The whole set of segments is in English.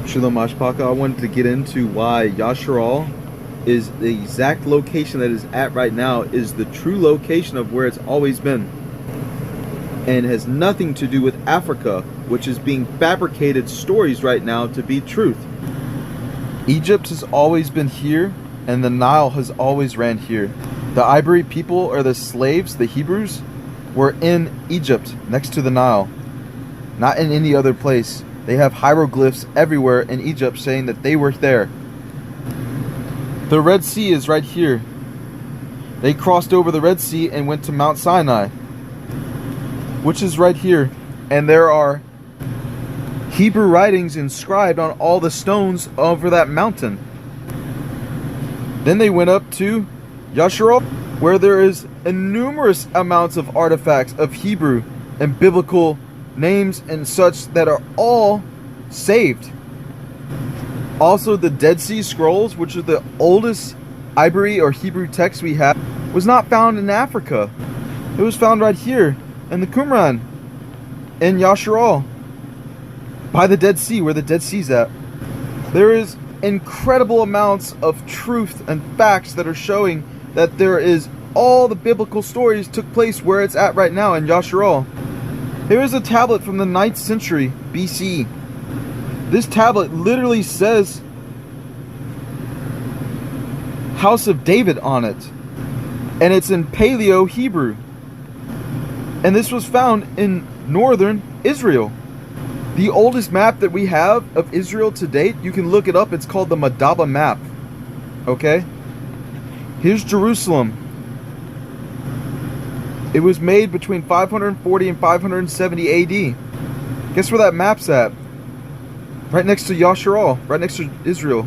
Shalom Ashpaka, I wanted to get into why Yasharal is the exact location that it's at right now is the true location of where it's always been. And has nothing to do with Africa, which is being fabricated stories right now to be truth. Egypt has always been here, and the Nile has always ran here. The Ivory people, or the slaves, the Hebrews, were in Egypt, next to the Nile, not in any other place. They have hieroglyphs everywhere in Egypt saying that they were there. The Red Sea is right here. They crossed over the Red Sea and went to Mount Sinai, which is right here. And there are Hebrew writings inscribed on all the stones over that mountain. Then they went up to Yasharal, where there is numerous amounts of artifacts of Hebrew and biblical names and such that are all saved. Also, the Dead Sea Scrolls, which are the oldest Ivory or Hebrew text we have, was not found in Africa. It was found right here in the Qumran, in Yasharal, by the Dead Sea, where the Dead Sea's at. There is incredible amounts of truth and facts that are showing that there is all the biblical stories took place where it's at right now in Yasharal. Here is a tablet from the 9th century BC. This tablet literally says House of David on it. And it's in Paleo Hebrew. And this was found in northern Israel. The oldest map that we have of Israel to date, you can look it up, it's called the Madaba map. Okay? Here's Jerusalem. It was made between 540 and 570 AD. Guess where that map's at? Right next to Yasharal, right next to Israel,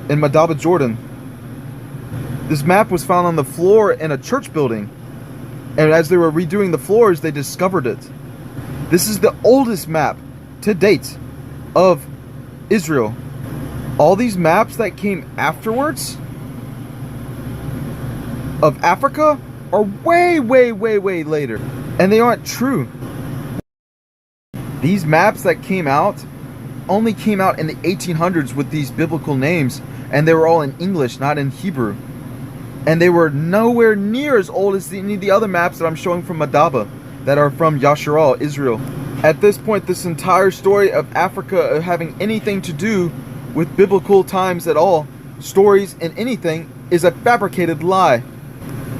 in Madaba, Jordan. This map was found on the floor in a church building. And as they were redoing the floors, they discovered it. This is the oldest map to date of Israel. All these maps that came afterwards of Africa are way later, and they aren't true. These maps that came out only came out in the 1800s with these biblical names, and they were all in English, not in Hebrew. And they were nowhere near as old as any of the other maps that I'm showing from Madaba that are from Yasharal, Israel. At this point, this entire story of Africa having anything to do with biblical times at all, stories and anything, is a fabricated lie.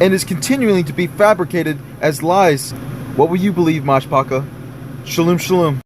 And is continuing to be fabricated as lies. What will you believe, Mashpaka? Shalom, shalom.